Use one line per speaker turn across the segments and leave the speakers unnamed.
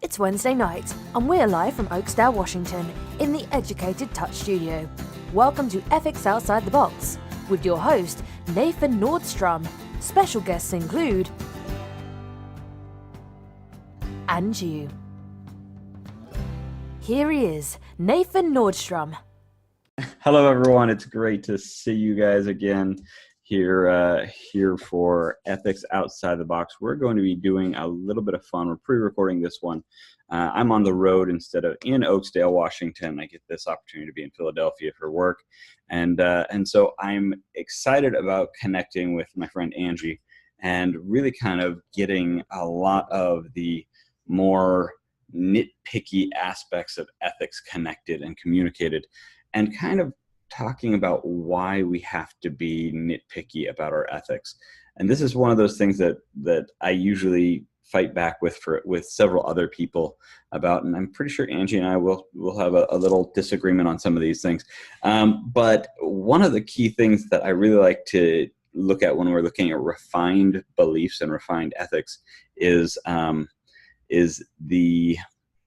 It's Wednesday night, and we're live from Oakdale, Washington, in the Educated Touch studio. Welcome to Ethics Outside the Box, with your host, Nathan Nordstrom. Special guests include... and you. Here he is, Nathan Nordstrom.
Hello, everyone. It's great to see you guys again here for Ethics Outside the Box. We're going to be doing a little bit of fun. We're pre-recording this one. I'm on the road instead of in Oakdale, Washington. I get this opportunity to be in Philadelphia for work, and so I'm excited about connecting with my friend Angie and really kind of getting a lot of the more nitpicky aspects of ethics connected and communicated, and kind of talking about why we have to be nitpicky about our ethics. And this is one of those things that I usually fight back with several other people about, and I'm pretty sure Angie and I will have a little disagreement on some of these things. But one of the key things that I really like to look at when we're looking at refined beliefs and refined ethics is the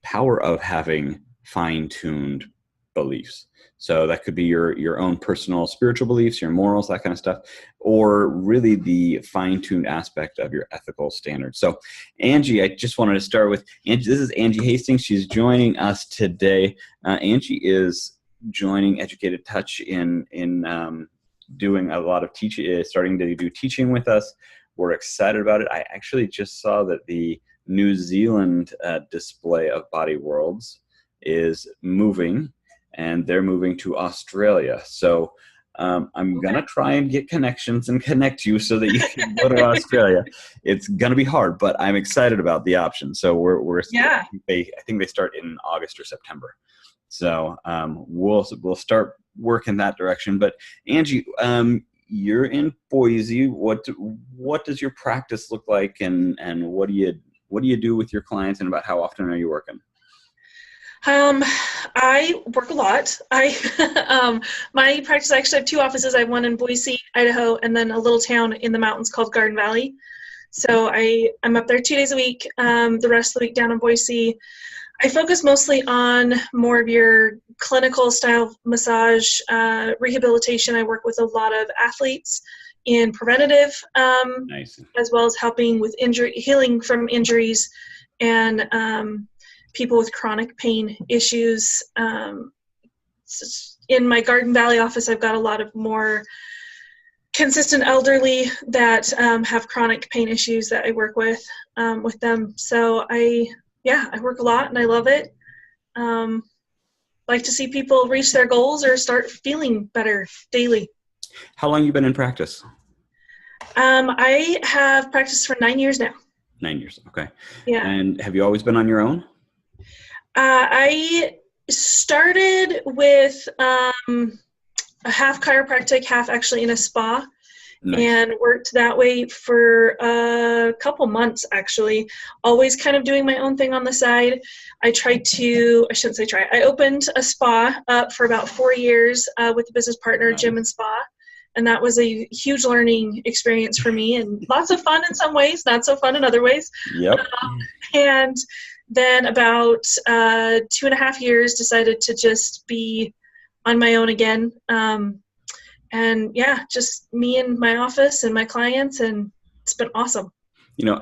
power of having fine-tuned beliefs. So that could be your own personal spiritual beliefs, your morals, that kind of stuff, or really the fine-tuned aspect of your ethical standards. So Angie, I just wanted to start with Angie. This is Angie Hastings. She's joining us today. Angie is joining Educated Touch in doing a lot of teaching, starting to do teaching with us. We're excited about it. I actually just saw that the New Zealand display of Body Worlds is moving, and they're moving to Australia. So I'm going to try and get connections and connect you so that you can go to Australia. It's going to be hard, but I'm excited about the option. So I think they start in August or September. So we'll start working that direction. But Angie, you're in Boise. What does your practice look like, and what do you do with your clients, and about how often are you working?
I work a lot. My practice, I actually have two offices. I have one in Boise, Idaho, and then a little town in the mountains called Garden Valley. So I'm up there 2 days a week, the rest of the week down in Boise. I focus mostly on more of your clinical style massage, rehabilitation. I work with a lot of athletes in preventative,
Nice.
as well as helping with healing from injuries, and people with chronic pain issues. In my Garden Valley office, I've got a lot of more consistent elderly that have chronic pain issues that I work with them. So I work a lot and I love it. Like to see people reach their goals or start feeling better daily.
How long have you been in practice?
I have practiced for 9 years now.
9 years, okay.
Yeah.
And have you always been on your own?
I started with a half chiropractic, half actually in a spa. Nice. And worked that way for a couple months, actually, always kind of doing my own thing on the side. I opened a spa up for about 4 years with a business partner,
Nice.
Gym and Spa. And that was a huge learning experience for me, and lots of fun in some ways, not so fun in other ways.
Yep.
And then about 2.5 years, decided to just be on my own again. And yeah, just me and my office and my clients, and it's been awesome.
You know,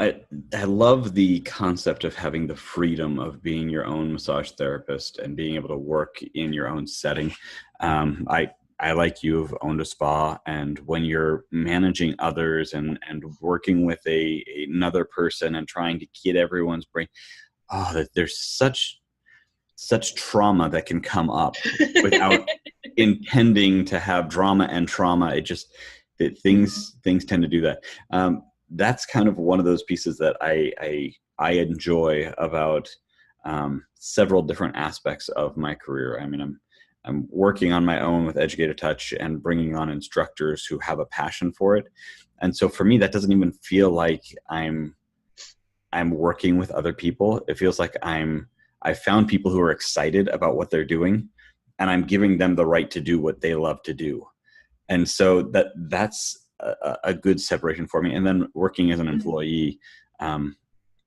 I love the concept of having the freedom of being your own massage therapist and being able to work in your own setting. I, like you, have owned a spa, and when you're managing others and working with another person and trying to get everyone's brain, there's such trauma that can come up without intending to have drama and trauma. Things tend to do that. That's kind of one of those pieces that I enjoy about several different aspects of my career. I mean, I'm working on my own with Educated Touch and bringing on instructors who have a passion for it. And so for me, that doesn't even feel like I'm working with other people. It feels like I found people who are excited about what they're doing, and I'm giving them the right to do what they love to do. And so that's a good separation for me. And then working as an employee,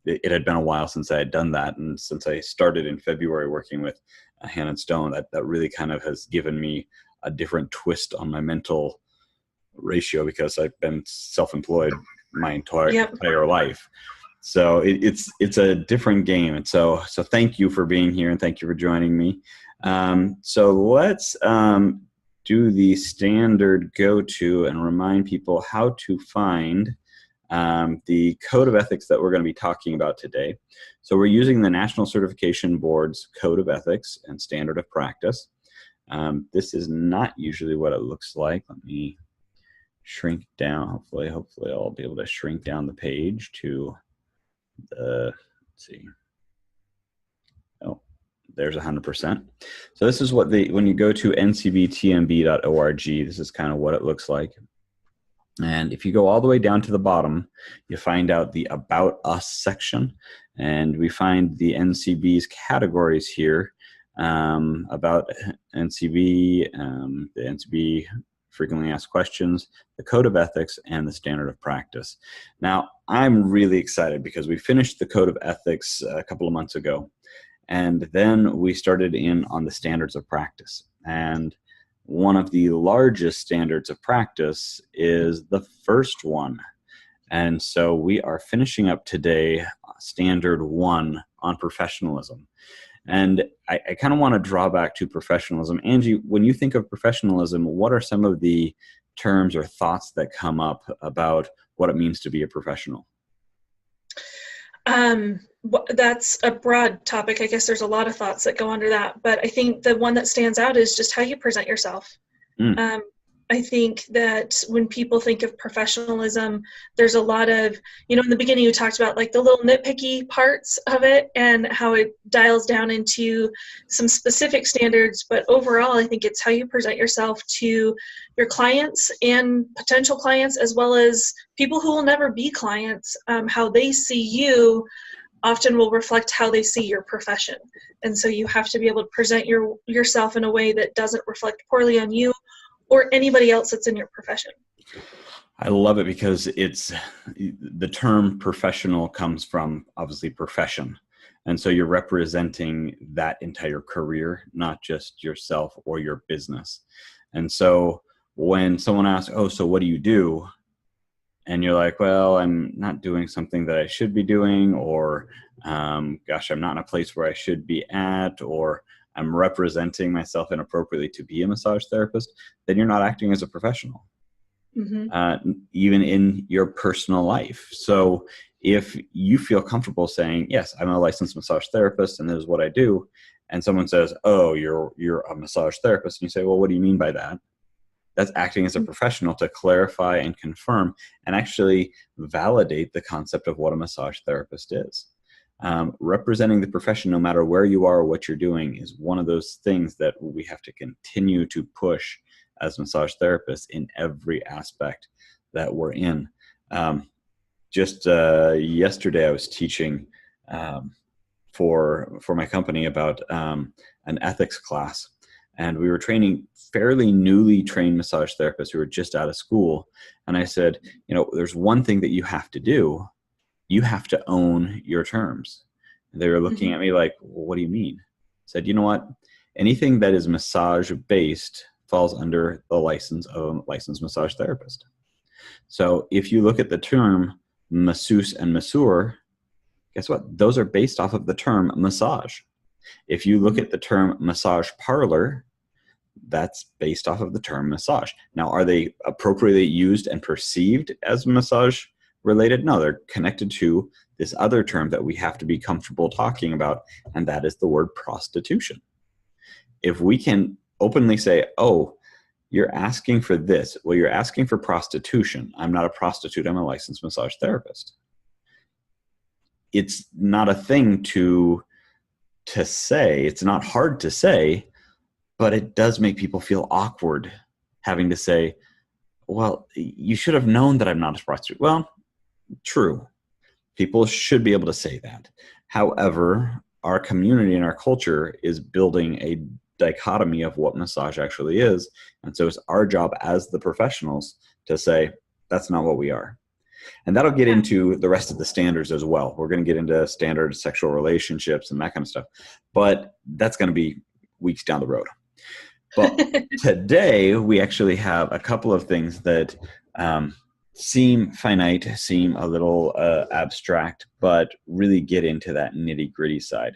it had been a while since I had done that. And since I started in February working with Hand & Stone, that really kind of has given me a different twist on my mental ratio, because I've been self-employed my entire life. So it's a different game. And so thank you for being here, and thank you for joining me. So let's do the standard go-to and remind people how to find the code of ethics that we're going to be talking about today. So we're using the National Certification Board's Code of Ethics and Standard of Practice. This is not usually what it looks like. Let me shrink down. Hopefully I'll be able to shrink down the page to the, let's see. Oh, there's 100%. So this is what when you go to ncbtmb.org, this is kind of what it looks like. And if you go all the way down to the bottom, you find out the About Us section, and we find the NCB's categories here, about NCB, the NCB frequently asked questions, the Code of Ethics, and the Standard of Practice. Now, I'm really excited because we finished the Code of Ethics a couple of months ago, and then we started in on the Standards of Practice. And one of the largest standards of practice is the first one. And so we are finishing up today Standard 1 on professionalism. And I kind of want to draw back to professionalism. Angie, when you think of professionalism, what are some of the terms or thoughts that come up about what it means to be a professional?
That's a broad topic. I guess there's a lot of thoughts that go under that, but I think the one that stands out is just how you present yourself. I think that when people think of professionalism, there's a lot of, in the beginning you talked about like the little nitpicky parts of it and how it dials down into some specific standards, but overall I think it's how you present yourself to your clients and potential clients, as well as people who will never be clients. How they see you often will reflect how they see your profession. And so you have to be able to present yourself in a way that doesn't reflect poorly on you or anybody else that's in your profession.
I love it because the term professional comes from obviously profession. And so you're representing that entire career, not just yourself or your business. And so when someone asks, oh, so what do you do? And you're like, well, I'm not doing something that I should be doing, or gosh, I'm not in a place where I should be at, or I'm representing myself inappropriately to be a massage therapist, then you're not acting as a professional, even in your personal life. So if you feel comfortable saying, yes, I'm a licensed massage therapist and this is what I do, and someone says, oh, you're a massage therapist, and you say, well, what do you mean by that? That's acting as a professional to clarify and confirm and actually validate the concept of what a massage therapist is. Representing the profession, no matter where you are or what you're doing, is one of those things that we have to continue to push as massage therapists in every aspect that we're in. Just yesterday, I was teaching for my company about an ethics class, and we were training fairly newly trained massage therapists who were just out of school. And I said, there's one thing that you have to do. You have to own your terms. And they were looking at me like, well, what do you mean? I said, you know what? Anything that is massage based falls under the license of a licensed massage therapist. So if you look at the term masseuse and masseur, guess what? Those are based off of the term massage. If you look at the term massage parlor, that's based off of the term massage. Now, are they appropriately used and perceived as massage related? No, they're connected to this other term that we have to be comfortable talking about, and that is the word prostitution. If we can openly say, oh, you're asking for this, well, you're asking for prostitution. I'm not a prostitute, I'm a licensed massage therapist. It's not a thing to say, it's not hard to say, but it does make people feel awkward having to say, well, you should have known that I'm not a prostitute. Well, true. People should be able to say that. However, our community and our culture is building a dichotomy of what massage actually is. And so it's our job as the professionals to say, that's not what we are. And that'll get into the rest of the standards as well. We're going to get into standard sexual relationships and that kind of stuff, but that's going to be weeks down the road. But today we actually have a couple of things that seem finite, seem a little abstract, but really get into that nitty-gritty side.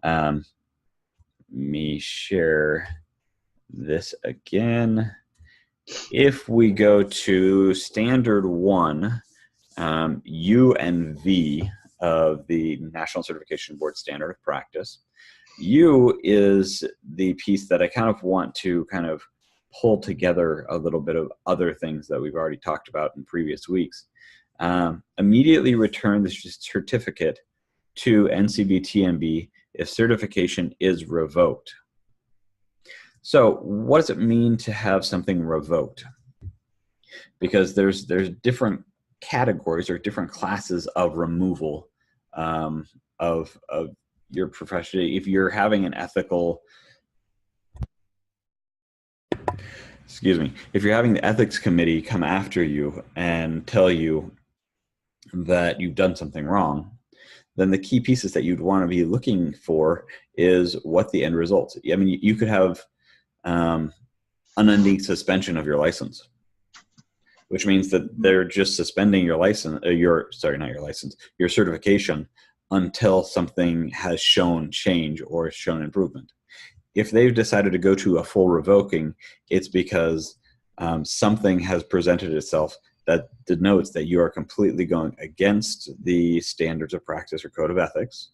Let me share this again. If we go to standard 1, U and V of the National Certification Board Standard of Practice, U is the piece that I kind of want to kind of pull together a little bit of other things that we've already talked about in previous weeks. Immediately return the certificate to NCBTMB if certification is revoked. So what does it mean to have something revoked? Because there's different categories or different classes of removal of your profession. If you're having an ethical, if you're having the ethics committee come after you and tell you that you've done something wrong, then the key pieces that you'd want to be looking for is what the end result. I mean, you could have unending suspension of your license, which means that they're just suspending your license, your certification until something has shown change or shown improvement. If they've decided to go to a full revoking, it's because something has presented itself that denotes that you are completely going against the standards of practice or code of ethics,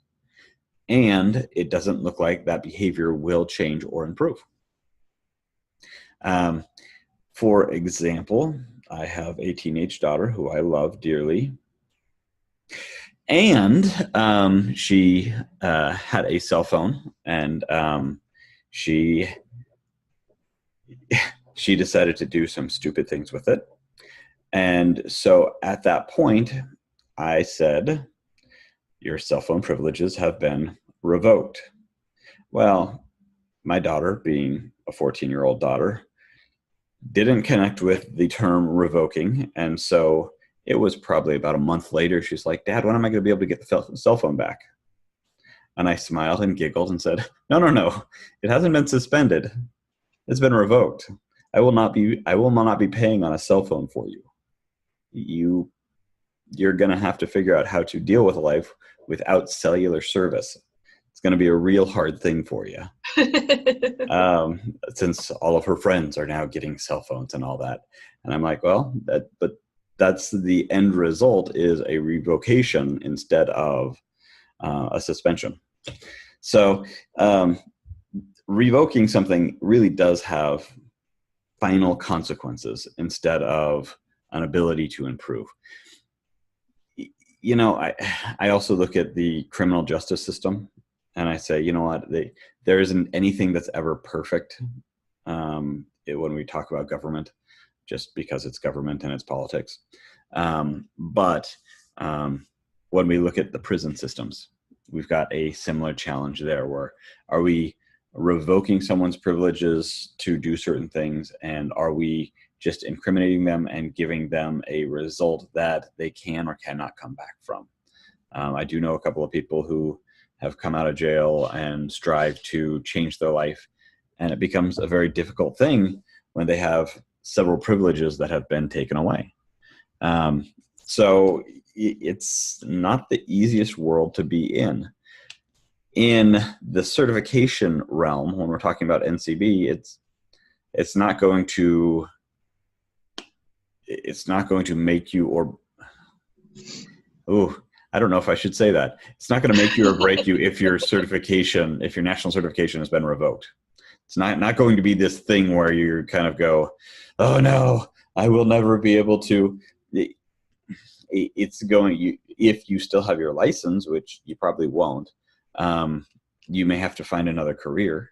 and it doesn't look like that behavior will change or improve. For example, I have a teenage daughter who I love dearly, and she had a cell phone, and she decided to do some stupid things with it. And so at that point, I said, your cell phone privileges have been revoked. Well, my daughter, being a 14-year-old daughter, didn't connect with the term revoking. And so it was probably about a month later, she's like, Dad, when am I going to be able to get the cell phone back? And I smiled and giggled and said, no, it hasn't been suspended. It's been revoked. I will not be paying on a cell phone for you. You're going to have to figure out how to deal with life without cellular service. It's going to be a real hard thing for you. Since all of her friends are now getting cell phones and all that. And I'm like, well, but that's the end result, is a revocation instead of a suspension. So revoking something really does have final consequences instead of an ability to improve. You know, I also look at the criminal justice system and I say, you know what, there isn't anything that's ever perfect when we talk about government, just because it's government and it's politics. But when we look at the prison systems, we've got a similar challenge there, where are we revoking someone's privileges to do certain things, and are we just incriminating them and giving them a result that they can or cannot come back from? I do know a couple of people who have come out of jail and strive to change their life, and it becomes a very difficult thing when they have several privileges that have been taken away. So it's not the easiest world to be in. In the certification realm, when we're talking about NCB, it's not going to make you, or I don't know if I should say that. It's not going to make you or break you if your national certification has been revoked. It's not going to be this thing where you kind of go, oh no, I will never be able to. It's going, if you still have your license, which you probably won't, you may have to find another career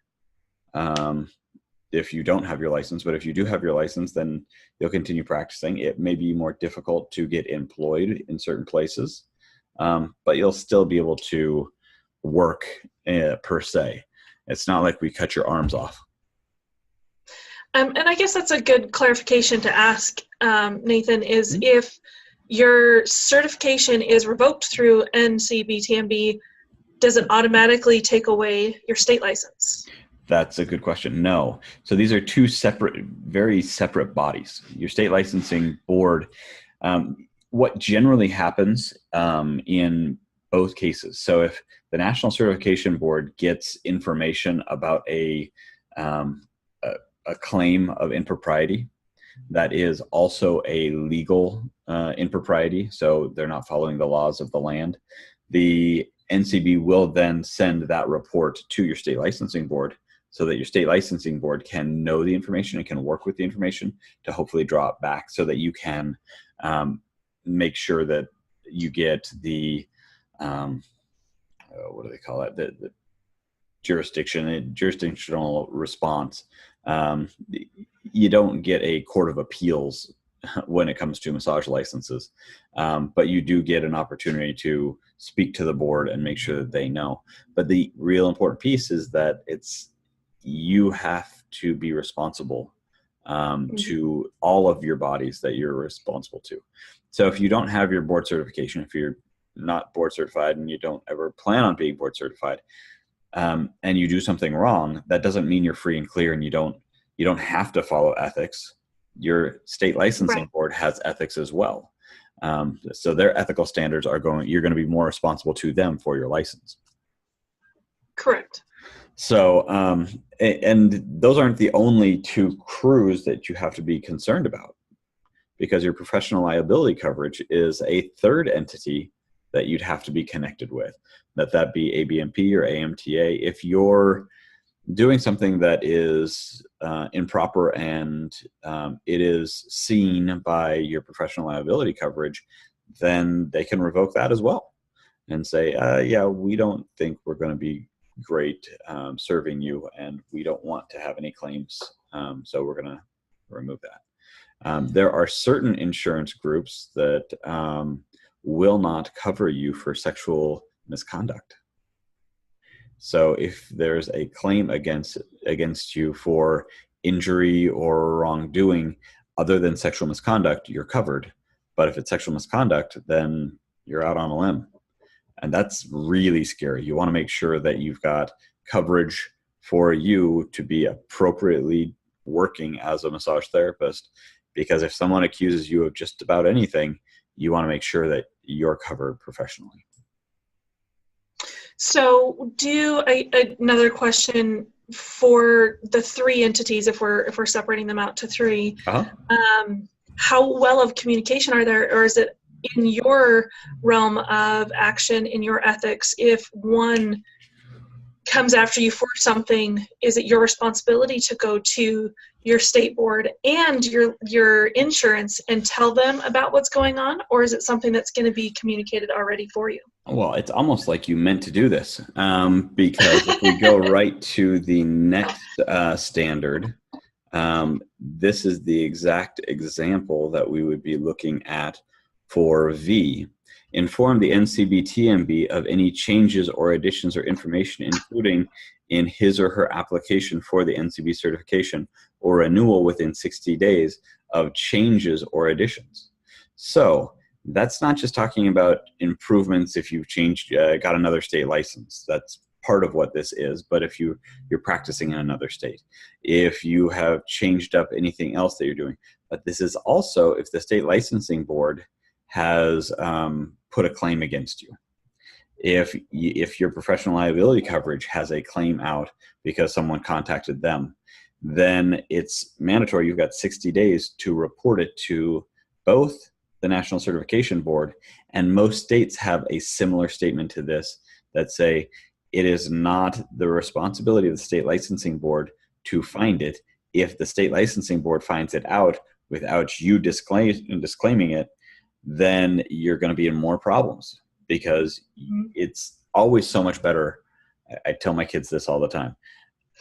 if you don't have your license. But if you do have your license, then you'll continue practicing. It may be more difficult to get employed in certain places, but you'll still be able to work per se. It's not like we cut your arms off. And
I guess that's a good clarification to ask, Nathan, is if your certification is revoked through NCBTMB, does it automatically take away your state license?
That's a good question. No. So these are two separate, very separate bodies. Your state licensing board, what generally happens in both cases. So if the National Certification Board gets information about a claim of impropriety that is also a legal impropriety, so they're not following the laws of the land, the NCB will then send that report to your state licensing board so that your state licensing board can know the information and can work with the information to hopefully draw it back so that you can make sure that you get the, what do they call it? The jurisdictional response. You don't get a court of appeals when it comes to massage licenses, but you do get an opportunity to speak to the board and make sure that they know. But the real important piece is that you have to be responsible to all of your bodies that you're responsible to. So if you don't have your board certification, if you're not board certified and you don't ever plan on being board certified, and you do something wrong, that doesn't mean you're free and clear and you don't have to follow ethics. Your state licensing board has ethics as well. So their ethical standards you're going to be more responsible to them for your license.
Correct.
So, and those aren't the only two crews that you have to be concerned about, because your professional liability coverage is a third entity that you'd have to be connected with, that be ABMP or AMTA. If you're doing something that is improper and it is seen by your professional liability coverage, then they can revoke that as well and say, yeah, we don't think we're going to be great serving you, and we don't want to have any claims, so we're going to remove that. There are certain insurance groups that will not cover you for sexual misconduct. So if there's a claim against you for injury or wrongdoing other than sexual misconduct, you're covered. But if it's sexual misconduct, then you're out on a limb. And that's really scary. You want to make sure that you've got coverage for you to be appropriately working as a massage therapist, because if someone accuses you of just about anything, you want to make sure that you're covered professionally.
So another question for the three entities, if we're separating them out to three, how well of communication are there, or is it in your realm of action, in your ethics, if one comes after you for something, is it your responsibility to go to your state board and your insurance and tell them about what's going on, or is it something that's going to be communicated already for you?
Well, it's almost like you meant to do this, because if we go right to the next standard, this is the exact example that we would be looking at for V. Inform the NCBTMB of any changes or additions or information, including in his or her application for the NCB certification or renewal within 60 days of changes or additions. So that's not just talking about improvements if you've changed, got another state license. That's part of what this is. But if you're practicing in another state, if you have changed up anything else that you're doing, but this is also if the state licensing board has put a claim against you. If your professional liability coverage has a claim out because someone contacted them, then it's mandatory. You've got 60 days to report it to both the National Certification Board, and most states have a similar statement to this that say it is not the responsibility of the state licensing board to find it. If the state licensing board finds it out without you disclaiming it, then you're going to be in more problems, because it's always so much better. I tell my kids this all the time.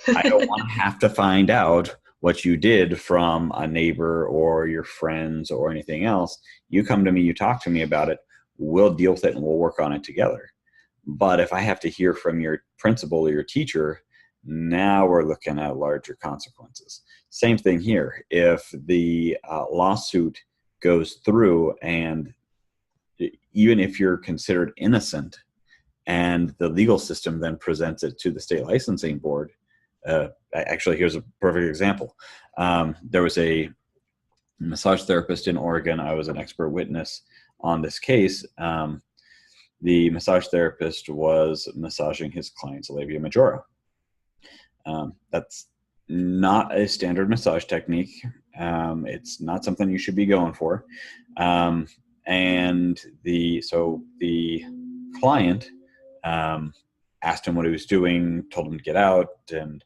I don't want to have to find out what you did from a neighbor or your friends or anything else. You come to me, you talk to me about it, we'll deal with it and we'll work on it together. But if I have to hear from your principal or your teacher, now we're looking at larger consequences. Same thing here. If the lawsuit goes through and even if you're considered innocent and the legal system then presents it to the state licensing board. Actually, here's a perfect example. There was a massage therapist in Oregon. I was an expert witness on this case. The massage therapist was massaging his client's labia majora. That's not a standard massage technique. It's not something you should be going for. And the client asked him what he was doing, told him to get out, and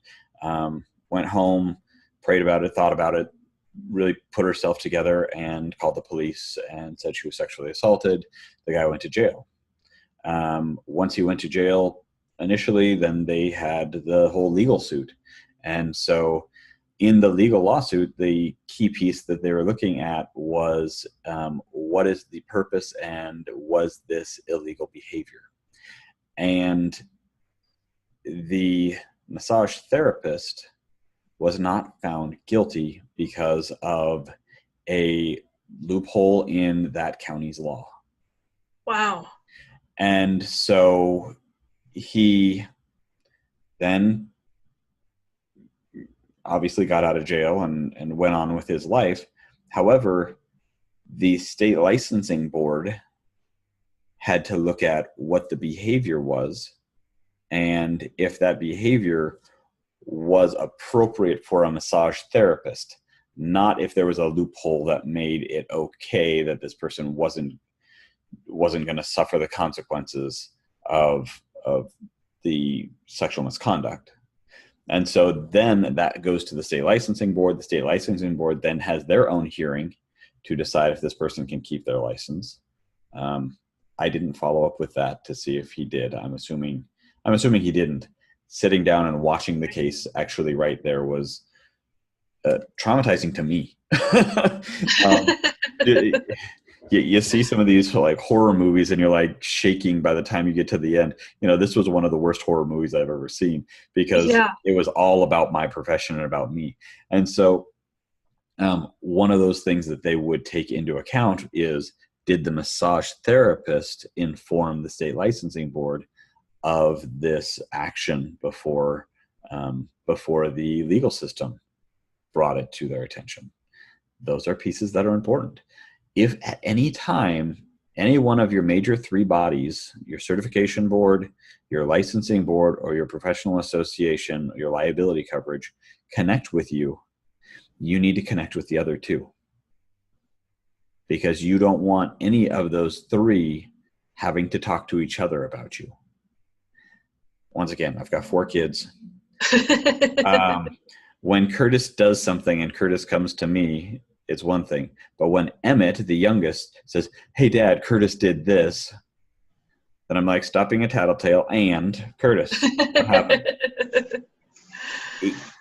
went home, prayed about it, thought about it, really put herself together and called the police and said she was sexually assaulted. The guy went to jail. Once he went to jail initially, then they had the whole legal suit. And so in the legal lawsuit, the key piece that they were looking at was what is the purpose and was this illegal behavior? And the massage therapist was not found guilty because of a loophole in that county's law.
Wow.
And so he then obviously got out of jail and went on with his life. However, the state licensing board had to look at what the behavior was and if that behavior was appropriate for a massage therapist, not if there was a loophole that made it okay that this person wasn't going to suffer the consequences of the sexual misconduct. And so then that goes to the state licensing board. The state licensing board then has their own hearing to decide if this person can keep their license. I didn't follow up with that to see if he did. I'm assuming he didn't. Sitting down and watching the case actually right there was traumatizing to me. You see some of these like horror movies and you're like shaking by the time you get to the end. This was one of the worst horror movies I've ever seen because it was all about my profession and about me. And so one of those things that they would take into account is, did the massage therapist inform the state licensing board of this action before the legal system brought it to their attention? Those are pieces that are important. If at any time, any one of your major three bodies, your certification board, your licensing board, or your professional association, your liability coverage, connect with you, you need to connect with the other two. Because you don't want any of those three having to talk to each other about you. Once again, I've got 4 kids. When Curtis does something and Curtis comes to me, it's one thing. But when Emmett, the youngest, says, "Hey, Dad, Curtis did this," then I'm like, stop being a tattletale and Curtis, what happened?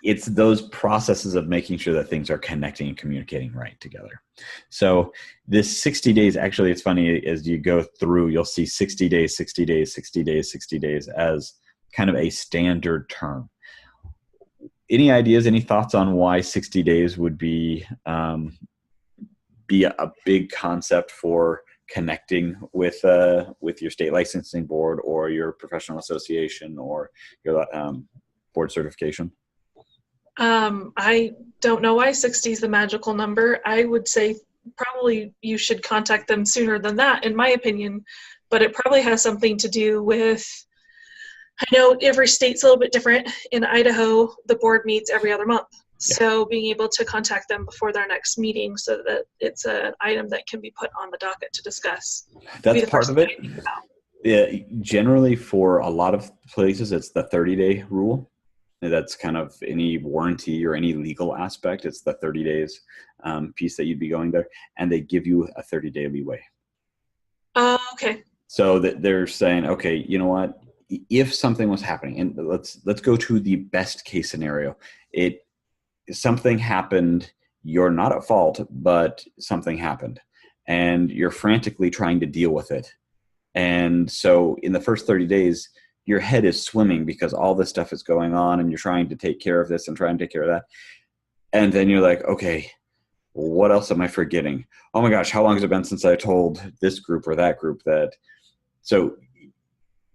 It's those processes of making sure that things are connecting and communicating right together. So this 60 days, actually, it's funny, as you go through, you'll see 60 days, 60 days, 60 days, 60 days as kind of a standard term. Any ideas, any thoughts on why 60 days would be a big concept for connecting with your state licensing board or your professional association or your board certification?
I don't know why 60 is the magical number. I would say probably you should contact them sooner than that, in my opinion, but it probably has something to do with, I know every state's a little bit different. In Idaho, the board meets every other month. Yeah. So being able to contact them before their next meeting so that it's an item that can be put on the docket to discuss.
That's part of it. Yeah, generally for a lot of places, it's the 30-day rule. That's kind of any warranty or any legal aspect. It's the 30 days piece that you'd be going there. And they give you a 30-day leeway.
Okay.
So that they're saying, okay, you know what? If something was happening, and let's go to the best case scenario. Something happened, you're not at fault, but something happened. And you're frantically trying to deal with it. And so in the first 30 days, your head is swimming because all this stuff is going on and you're trying to take care of this and trying to take care of that. And then you're like, okay, What else am I forgetting? Oh my gosh, how long has it been since I told this group or that group that? So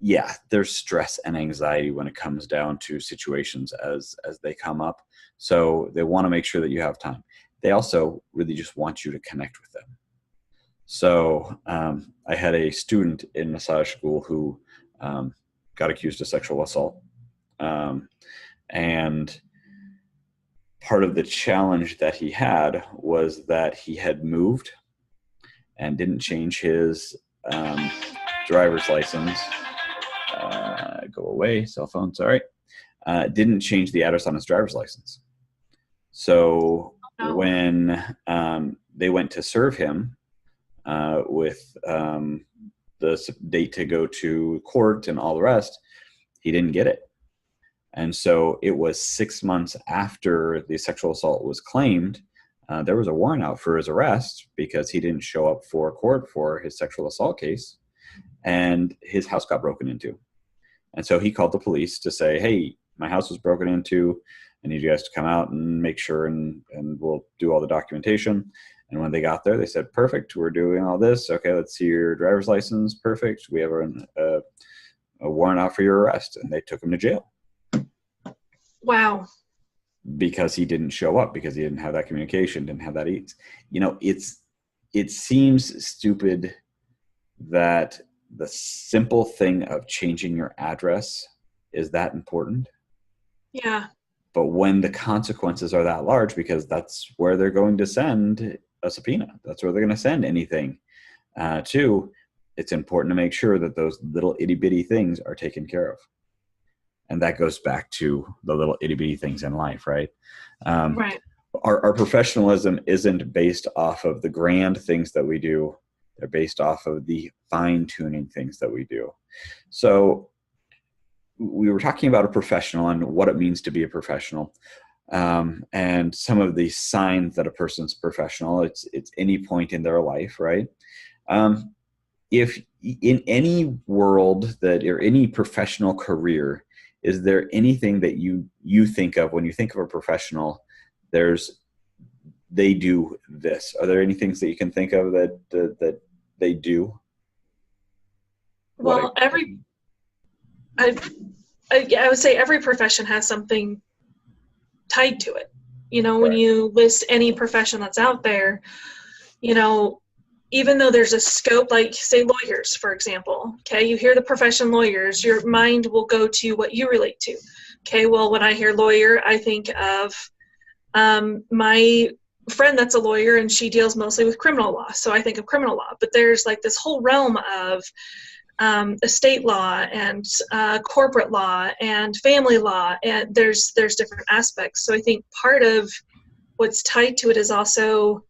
yeah, there's stress and anxiety when it comes down to situations as they come up. So they want to make sure that you have time. They also really just want you to connect with them. So I had a student in massage school who got accused of sexual assault. And part of the challenge that he had was that he had moved and didn't change his driver's license. Go away, cell phone, sorry. Didn't change the address on his driver's license. So when they went to serve him with the date to go to court and all the rest, he didn't get it. And so it was 6 months after the sexual assault was claimed, there was a warrant out for his arrest because he didn't show up for court for his sexual assault case, and his house got broken into. And so he called the police to say, hey, my house was broken into. I need you guys to come out and make sure, and we'll do all the documentation. And when they got there, they said, perfect, we're doing all this. Okay, let's see your driver's license. Perfect. We have a warrant out for your arrest. And they took him to jail.
Wow.
Because he didn't show up, because he didn't have that communication, didn't have that ease. You know, it seems stupid that the simple thing of changing your address is that important. Yeah. But when the consequences are that large, because that's where they're going to send a subpoena, that's where they're going to send anything to, it's important to make sure that those little itty bitty things are taken care of. And that goes back to the little itty bitty things in life, right? Right. Our professionalism isn't based off of the grand things that we do. They're based off of the fine-tuning things that we do. So we were talking about a professional and what it means to be a professional, and some of the signs that a person's professional. It's any point in their life, right? If in any world that, or any professional career, is there anything that you think of when you think of a professional? They do this. Are there any things that you can think of that they do?
Well, I would say every profession has something tied to it. You know, when you list any profession that's out there, you know, even though there's a scope, like say lawyers, for example, okay, you hear the profession lawyers, your mind will go to what you relate to. Okay, well, when I hear lawyer, I think of my friend that's a lawyer, and she deals mostly with criminal law, so I think of criminal law. But there's like this whole realm of estate law and corporate law and family law, and there's different aspects. So I think part of what's tied to it is also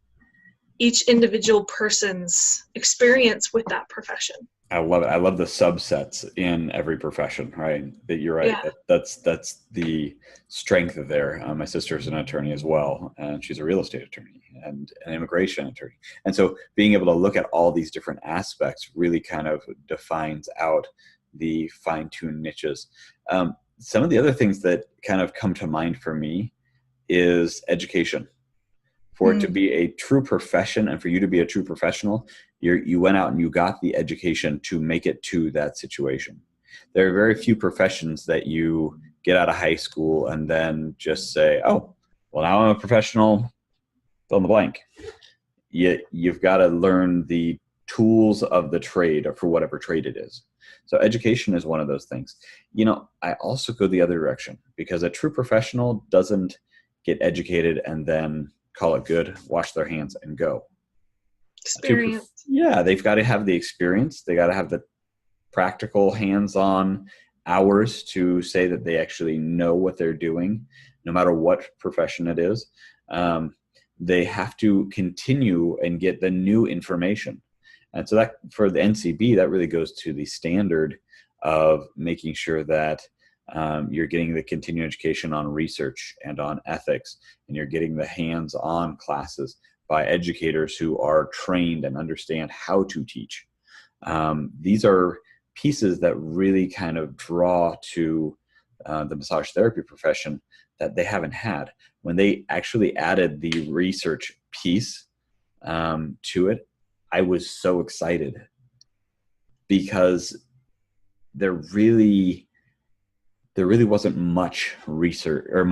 each individual person's experience with that profession.
I love it. I love the subsets in every profession, right? That you're right. Yeah. That's the strength of there. My sister's an attorney as well, and she's a real estate attorney and an immigration attorney. And so being able to look at all these different aspects really kind of defines out the fine-tuned niches. Some of the other things that kind of come to mind for me is education. For it to be a true profession, and for you to be a true professional, you went out and you got the education to make it to that situation. There are very few professions that you get out of high school and then just say, oh, well, now I'm a professional, fill in the blank. You've got to learn the tools of the trade, or for whatever trade it is. So education is one of those things. You know, I also go the other direction, because a true professional doesn't get educated and then call it good, wash their hands, and go.
Experience.
Yeah, they've got to have the experience. They got to have the practical, hands-on hours to say that they actually know what they're doing, no matter what profession it is. They have to continue and get the new information. And so that, for the NCB, that really goes to the standard of making sure that you're getting the continuing education on research and on ethics, and you're getting the hands-on classes by educators who are trained and understand how to teach. These are pieces that really kind of draw to the massage therapy profession that they haven't had. When they actually added the research piece to it, I was so excited, because there really wasn't much research or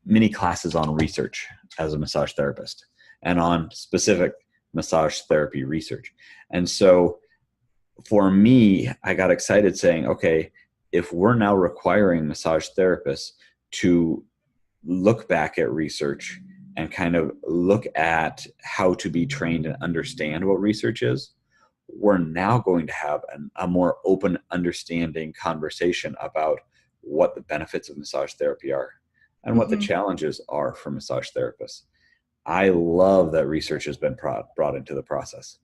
many classes on research as a massage therapist and on specific massage therapy research. And so for me, I got excited saying, okay, if we're now requiring massage therapists to look back at research and kind of look at how to be trained and understand what research is, we're now going to have a more open, understanding conversation about what the benefits of massage therapy are and what the challenges are for massage therapists. I love that research has been brought into the process.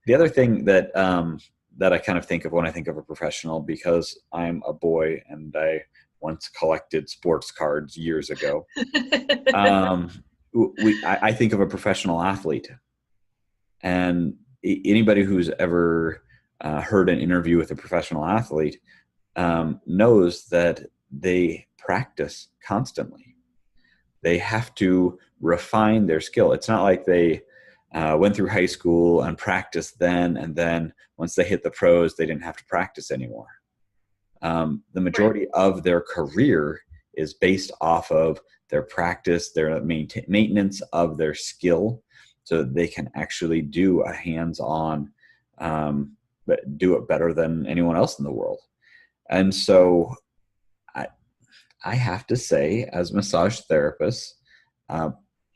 The other thing that I kind of think of when I think of a professional, because I'm a boy and I once collected sports cards years ago, I think of a professional athlete. And anybody who's ever heard an interview with a professional athlete knows that they practice constantly. They have to refine their skill. It's not like they went through high school and practiced then, and then once they hit the pros, they didn't have to practice anymore. The majority of their career is based off of their practice, their maintenance of their skill, so that they can actually do a hands-on, but do it better than anyone else in the world. And so I have to say, as massage therapists,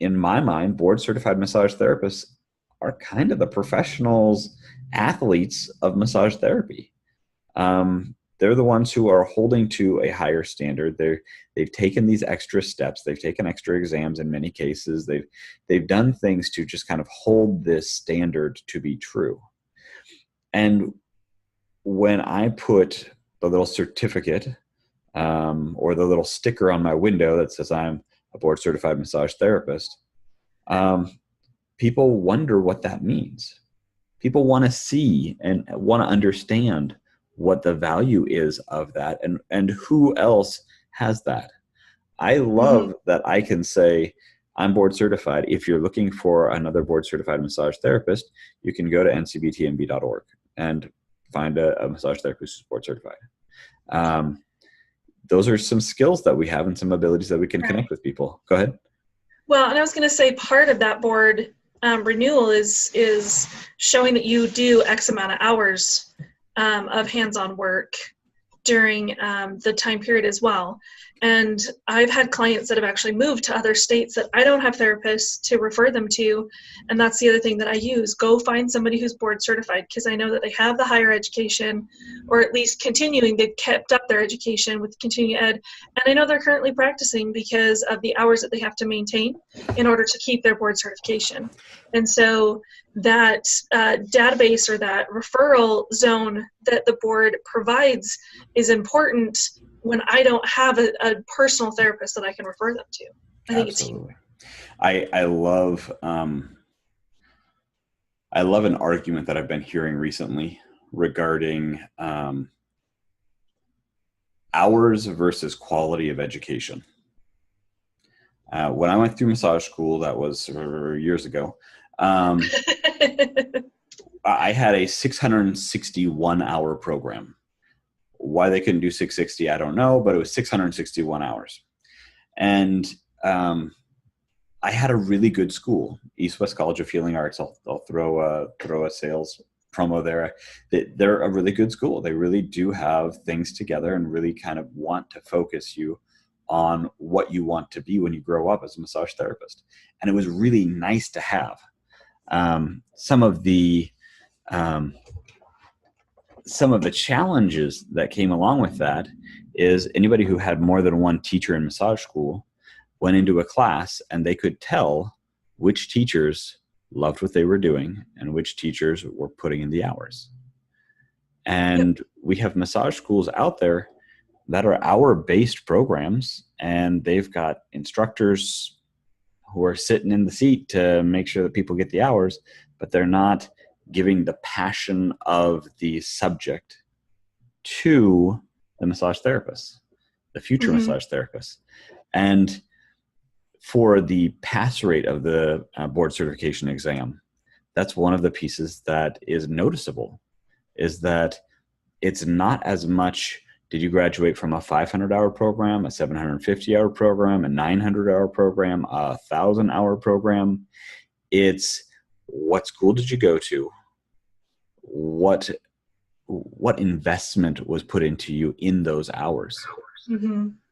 in my mind, board certified massage therapists are kind of the professionals, athletes of massage therapy. They're the ones who are holding to a higher standard. They've taken these extra steps. They've taken extra exams in many cases. They've done things to just kind of hold this standard to be true. And when I put the little certificate or the little sticker on my window that says I'm a board certified massage therapist, people wonder what that means. People want to see and want to understand what the value is of that, and who else has that. I love that I can say I'm board certified. If you're looking for another board certified massage therapist, you can go to ncbtmb.org and find a massage therapist who's board certified. Those are some skills that we have and some abilities that we can connect with people. Go ahead.
Well, and I was going to say part of that board renewal is showing that you do X amount of hours of hands-on work during the time period as well. And I've had clients that have actually moved to other states that I don't have therapists to refer them to. And that's the other thing that I use. Go find somebody who's board certified, because I know that they have the higher education, or at least continuing. They've kept up their education with continuing ed. And I know they're currently practicing because of the hours that they have to maintain in order to keep their board certification. And so that database or that referral zone that the board provides is important when I don't have a personal therapist that I can refer them to. I think
Absolutely. I love an argument that I've been hearing recently regarding hours versus quality of education. When I went through massage school, that was years ago, I had a 661-hour program. Why they couldn't do 660, I don't know, but it was 661 hours. And I had a really good school, East West College of Healing Arts. I'll throw a sales promo there. They're a really good school. They really do have things together and really kind of want to focus you on what you want to be when you grow up as a massage therapist. And it was really nice to have. Some of the challenges that came along with that is anybody who had more than one teacher in massage school went into a class and they could tell which teachers loved what they were doing and which teachers were putting in the hours. And we have massage schools out there that are hour-based programs, and they've got instructors who are sitting in the seat to make sure that people get the hours, but they're not giving the passion of the subject to the massage therapists. the future massage therapists. And for the pass rate of the board certification exam, that's one of the pieces that is noticeable, is that it's not as much, did you graduate from a 500-hour program, a 750-hour program, a 900-hour program, a 1,000-hour program? It's what school did you go to? What investment was put into you in those hours?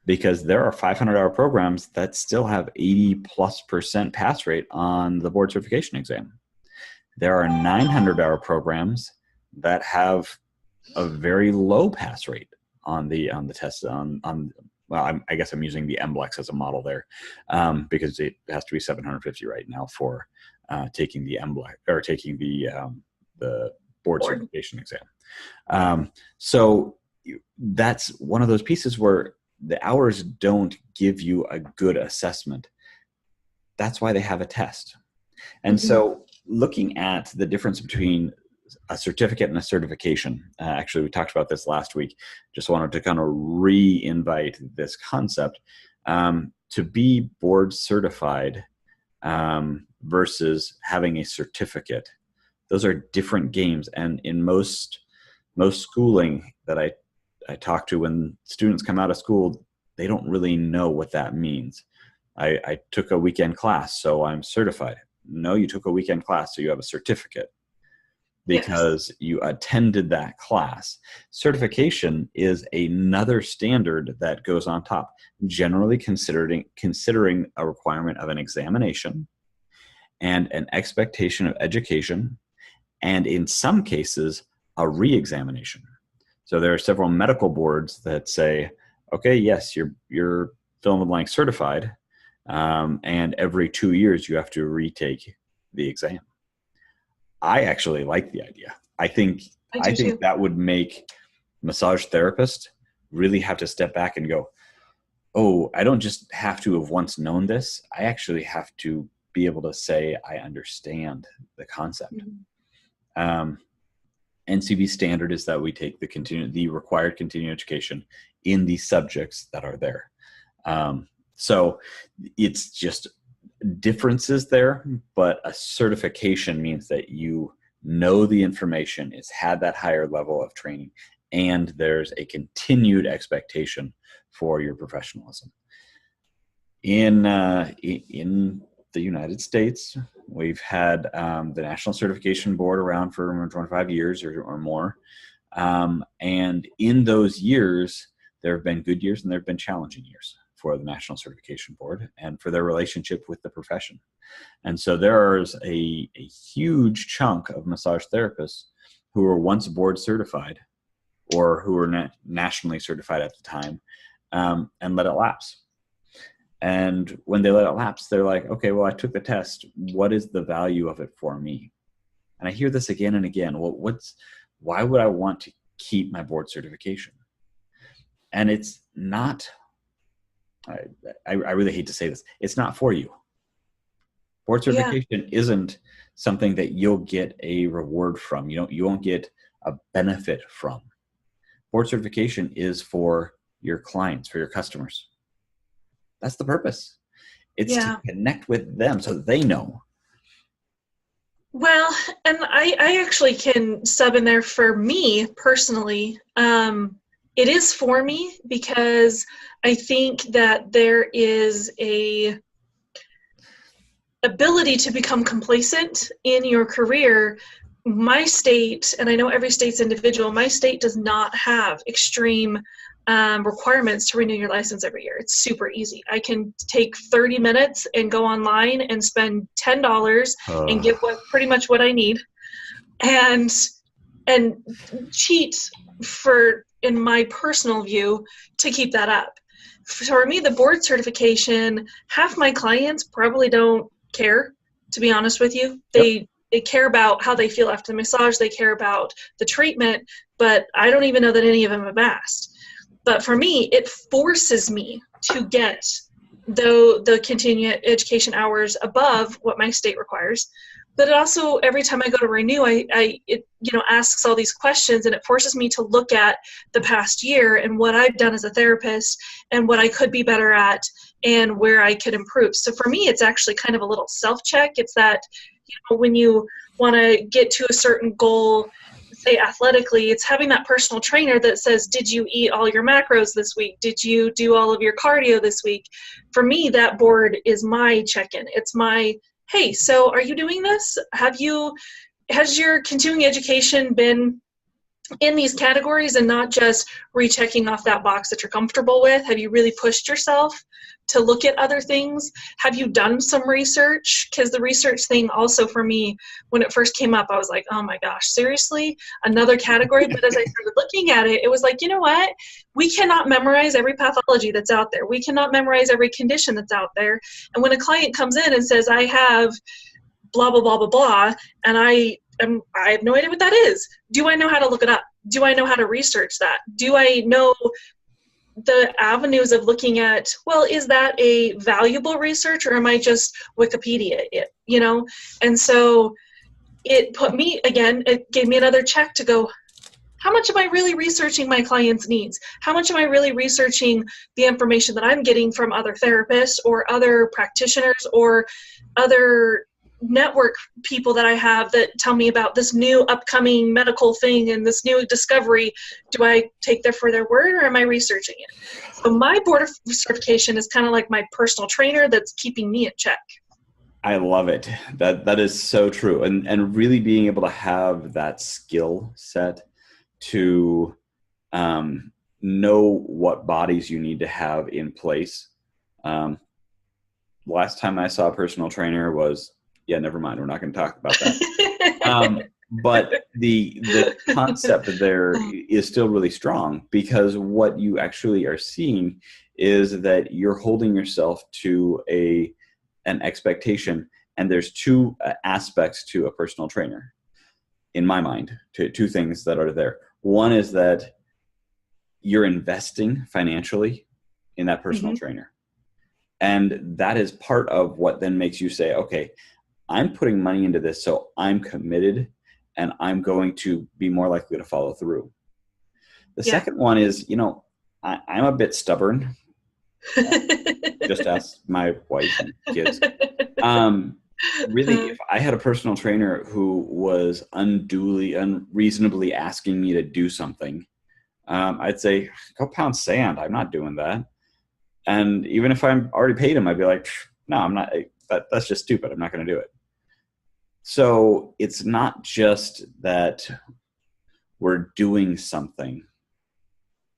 Because there are 500-hour programs that still have 80+% pass rate on the board certification exam. There are 900-hour programs that have a very low pass rate on the test. Well, I guess I'm using the MBLEX as a model there, because it has to be 750 right now for taking the MBLEX or taking the board certification exam. So that's one of those pieces where the hours don't give you a good assessment. That's why they have a test. And so looking at the difference between a certificate and a certification, actually we talked about this last week, just wanted to kind of re-invite this concept, to be board certified versus having a certificate. Those are different games. And in most schooling that I talk to, when students come out of school, they don't really know what that means. I took a weekend class, so I'm certified. No, you took a weekend class, so you have a certificate because you attended that class. Certification is another standard that goes on top, generally considering a requirement of an examination and an expectation of education, and in some cases, a re-examination. So there are several medical boards that say, okay, yes, you're fill in the blank certified, and every 2 years you have to retake the exam. I actually like the idea. I think that would make massage therapists really have to step back and go, oh, I don't just have to have once known this. I actually have to be able to say I understand the concept. NCP standard is that we take the required continuing education in the subjects that are there. So it's just differences there, but a certification means that you know the information, it's had that higher level of training, and there's a continued expectation for your professionalism. In the United States, we've had the National Certification Board around for 25 years or more. And in those years, there have been good years and there have been challenging years for the National Certification Board and for their relationship with the profession. And so there's a huge chunk of massage therapists who were once board certified or who were nationally certified at the time, and let it lapse. And when they let it lapse, they're like, okay, well, I took the test. What is the value of it for me? And I hear this again and again. Well, why would I want to keep my board certification? And it's not, I really hate to say this, it's not for you. Board certification isn't something that you'll get a reward from. You won't get a benefit from. Board certification is for your clients, for your customers. That's the purpose. It's to connect with them so that they know.
Well, and I actually can sub in there for me personally. It is for me because I think that there is a ability to become complacent in your career. My state, and I know every state's individual, my state does not have extreme requirements to renew your license every year. It's super easy. I can take 30 minutes and go online and spend $10 and get pretty much what I need, and cheat for, in my personal view, to keep that up. For me, the board certification, half my clients probably don't care, to be honest with you. They care about how they feel after the massage. They care about the treatment, but I don't even know that any of them have asked. But for me, it forces me to get the continuing education hours above what my state requires. But it also, every time I go to renew, it asks all these questions, and it forces me to look at the past year and what I've done as a therapist and what I could be better at and where I could improve. So for me, it's actually kind of a little self-check. It's that, when you want to get to a certain goal, say athletically, it's having that personal trainer that says, did you eat all your macros this week? Did you do all of your cardio this week? For me, that board is my check-in. It's my, hey, so are you doing this? Has your continuing education been in these categories and not just rechecking off that box that you're comfortable with? Have you really pushed yourself to look at other things? Have you done some research? Because the research thing also for me, when it first came up, I was like, oh my gosh, seriously? Another category? But as I started looking at it, it was like, you know what? We cannot memorize every pathology that's out there. We cannot memorize every condition that's out there. And when a client comes in and says, I have blah, blah, blah, blah, blah, and I have no idea what that is. Do I know how to look it up? Do I know how to research that? Do I know the avenues of looking at, well, is that a valuable research, or am I just Wikipedia it, And so it gave me another check to go, how much am I really researching my client's needs? How much am I really researching the information that I'm getting from other therapists or other practitioners or other network people that I have that tell me about this new upcoming medical thing and this new discovery? Do I take them for their word, or am I researching it? So my board of certification is kind of like my personal trainer that's keeping me in check.
I love it. That is so true. And really being able to have that skill set to know what bodies you need to have in place. Last time I saw a personal trainer was, never mind. We're not going to talk about that. But the concept there is still really strong, because what you actually are seeing is that you're holding yourself to an expectation. And there's two aspects to a personal trainer, in my mind, two things that are there. One is that you're investing financially in that personal trainer. And that is part of what then makes you say, okay, I'm putting money into this, so I'm committed and I'm going to be more likely to follow through. The second one is, I'm a bit stubborn. Just ask my wife and kids. Really, if I had a personal trainer who was unreasonably asking me to do something, I'd say, go pound sand. I'm not doing that. And even if I'm already paid him, I'd be like, no, I'm not. That's just stupid. I'm not going to do it. So it's not just that we're doing something.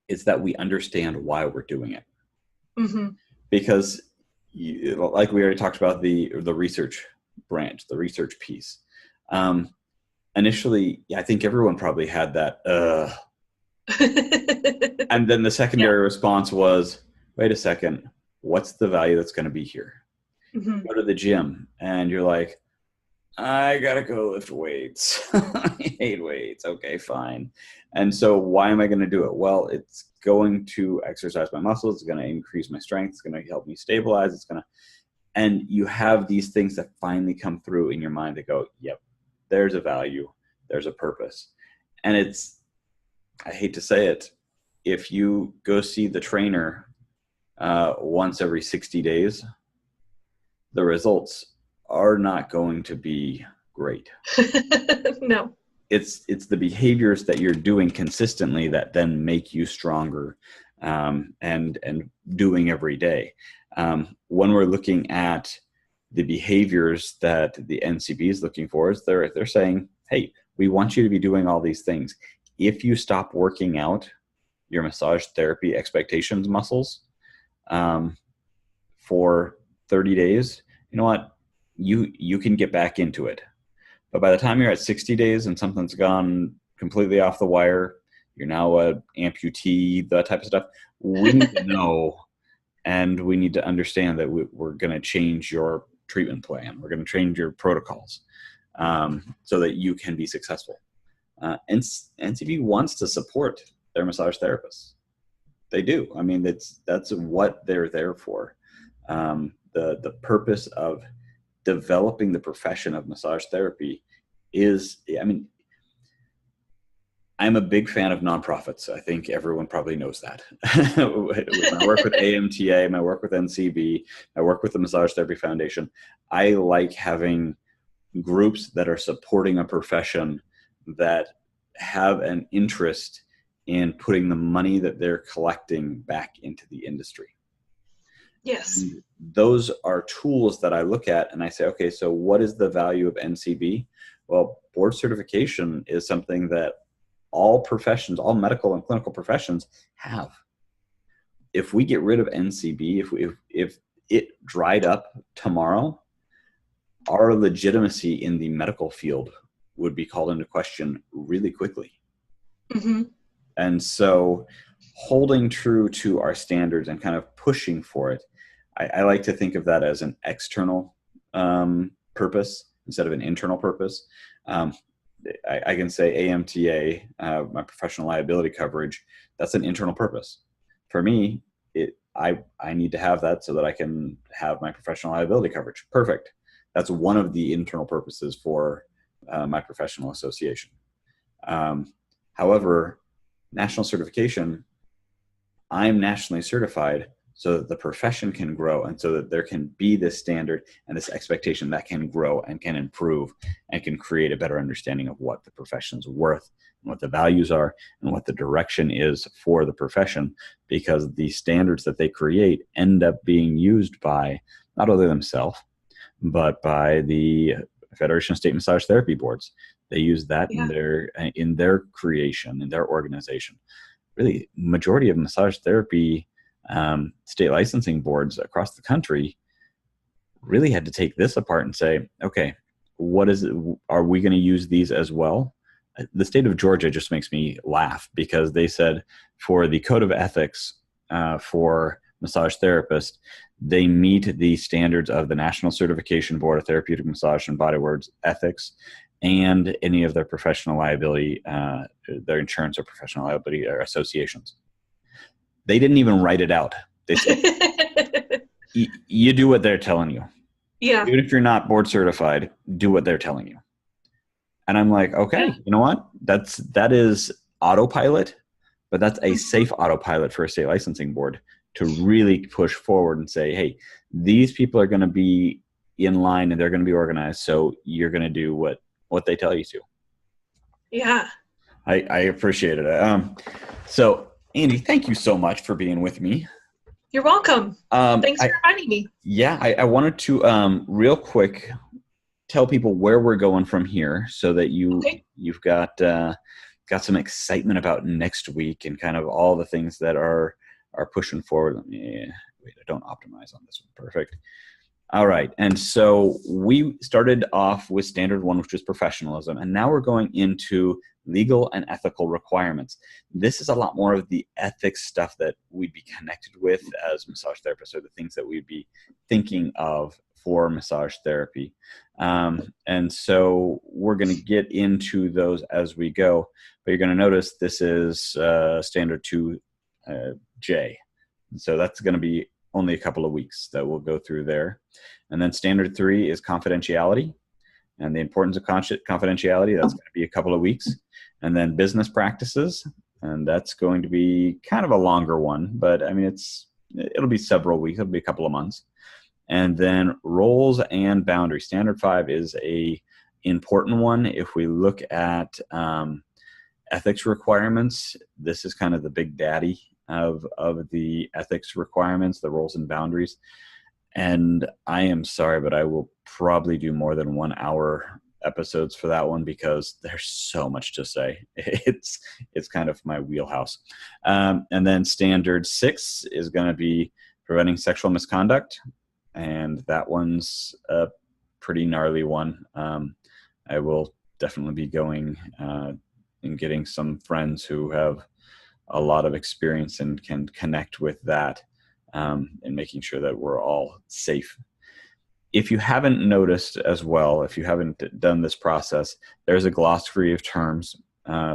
It's that we understand why we're doing it. Because like we already talked about the research branch, the research piece. Initially, I think everyone probably had that, and then the secondary response was, wait a second, what's the value that's going to be here? Go to the gym and you're like, I got to go lift weights. I hate weights. Okay, fine. And so why am I going to do it? Well, it's going to exercise my muscles. It's going to increase my strength. It's going to help me stabilize. And you have these things that finally come through in your mind that go, yep, there's a value. There's a purpose. And I hate to say it, if you go see the trainer once every 60 days, the results are not going to be great.
No.
It's the behaviors that you're doing consistently that then make you stronger and doing every day. When we're looking at the behaviors that the NCB is looking for, is they're saying, hey, we want you to be doing all these things. If you stop working out your massage therapy expectations muscles for 30 days, you know what? You can get back into it. But by the time you're at 60 days and something's gone completely off the wire, you're now an amputee, that type of stuff, we need to know, and we need to understand that we're going to change your treatment plan. We're going to change your protocols so that you can be successful. And NCB wants to support their massage therapists. They do. I mean, that's what they're there for. The purpose of developing the profession of massage therapy is, I mean, I'm a big fan of nonprofits. I think everyone probably knows that. When I work with AMTA, I work with NCB, I work with the Massage Therapy Foundation. I like having groups that are supporting a profession that have an interest in putting the money that they're collecting back into the industry.
Yes.
And those are tools that I look at and I say, okay, so what is the value of NCB? Well, board certification is something that all professions, all medical and clinical professions have. If we get rid of NCB, if it dried up tomorrow, our legitimacy in the medical field would be called into question really quickly.
Mm-hmm.
And so holding true to our standards and kind of pushing for it, I like to think of that as an external purpose instead of an internal purpose. I can say AMTA, my professional liability coverage, that's an internal purpose. For me, I need to have that so that I can have my professional liability coverage. Perfect. That's one of the internal purposes for my professional association. However, national certification, I'm nationally certified so that the profession can grow and so that there can be this standard and this expectation that can grow and can improve and can create a better understanding of what the profession's worth and what the values are and what the direction is for the profession, because the standards that they create end up being used by not only themselves, but by the Federation of State Massage Therapy Boards. They use that in their creation, in their organization. Really, majority of massage therapy state licensing boards across the country really had to take this apart and say, okay, what is it? Are we going to use these as well? The state of Georgia just makes me laugh because they said for the code of ethics for massage therapists, they meet the standards of the National Certification Board of Therapeutic Massage and Bodywork Ethics and any of their professional liability, their insurance or professional liability or associations. They didn't even write it out. They said, you do what they're telling you.
Yeah.
Even if you're not board certified, do what they're telling you. And I'm like, okay, you know what? That is autopilot, but that's a safe autopilot for a state licensing board to really push forward and say, hey, these people are going to be in line and they're going to be organized. So you're going to do what they tell you to.
Yeah.
I appreciate it. So Andy, thank you so much for being with me.
You're welcome. Thanks for inviting me.
Yeah, I wanted to real quick tell people where we're going from here so that you've got some excitement about next week and kind of all the things that are pushing forward. Wait, I don't optimize on this one. Perfect. All right. And so we started off with standard one, which was professionalism. And now we're going into legal and ethical requirements. This is a lot more of the ethics stuff that we'd be connected with as massage therapists, or the things that we'd be thinking of for massage therapy. And so we're going to get into those as we go. But you're going to notice this is standard 2J. So that's going to be only a couple of weeks that we'll go through there. And then standard 3 is confidentiality and the importance of confidentiality. That's going to be a couple of weeks. And then business practices, and that's going to be kind of a longer one, but I mean, it'll be several weeks. It'll be a couple of months. And then roles and boundaries. Standard 5 is a important one. If we look at ethics requirements, this is kind of the big daddy of the ethics requirements, the roles and boundaries. And I am sorry, but I will probably do more than 1 hour episodes for that one because there's so much to say. It's kind of my wheelhouse. And then standard 6 is going to be preventing sexual misconduct. And that one's a pretty gnarly one. I will definitely be going and getting some friends who have a lot of experience and can connect with that and making sure that we're all safe. If you haven't noticed as well, if you haven't done this process, there's a glossary of terms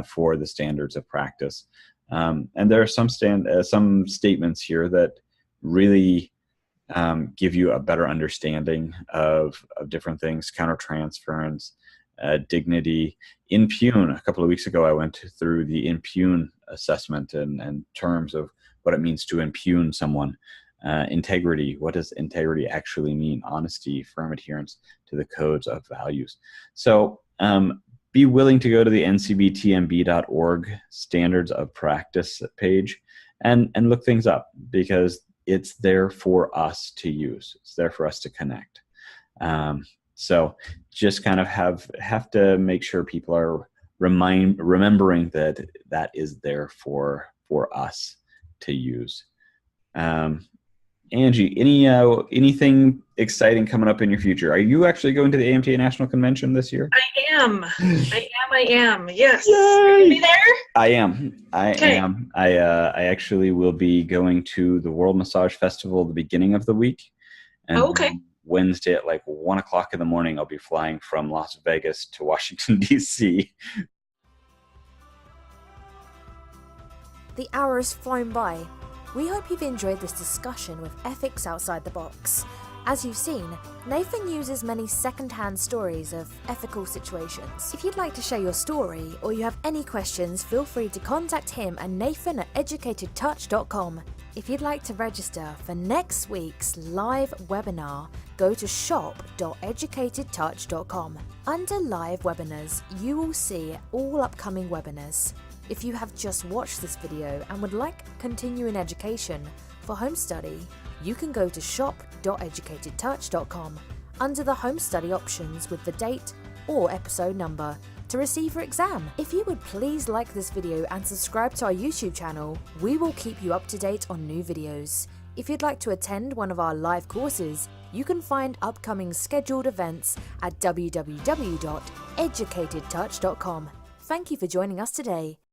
for the standards of practice. And there are some statements here that really give you a better understanding of different things, countertransference, dignity. Impugn, a couple of weeks ago, I went through the impugn assessment and terms of what it means to impugn someone. Integrity, what does integrity actually mean? Honesty, firm adherence to the codes of values. So be willing to go to the ncbtmb.org Standards of Practice page and look things up, because it's there for us to use. It's there for us to connect. So just kind of have to make sure people are remembering that is there for us to use. Angie, anything exciting coming up in your future? Are you actually going to the AMTA National Convention this year?
I am. Yes.
Yay!
Are you gonna be there?
I am.
Okay.
I actually will be going to the World Massage Festival the beginning of the week. And
Okay.
Wednesday at like 1 o'clock in the morning, I'll be flying from Las Vegas to Washington, D.C.
The hour has flown by. We hope you've enjoyed this discussion with Ethics Outside the Box. As you've seen, Nathan uses many second-hand stories of ethical situations. If you'd like to share your story or you have any questions, feel free to contact him and Nathan at educatedtouch.com. If you'd like to register for next week's live webinar, go to shop.educatedtouch.com. Under live webinars, you will see all upcoming webinars. If you have just watched this video and would like continuing education for home study, you can go to shop.educatedtouch.com under the home study options with the date or episode number to receive your exam. If you would please like this video and subscribe to our YouTube channel, we will keep you up to date on new videos. If you'd like to attend one of our live courses, you can find upcoming scheduled events at www.educatedtouch.com. Thank you for joining us today.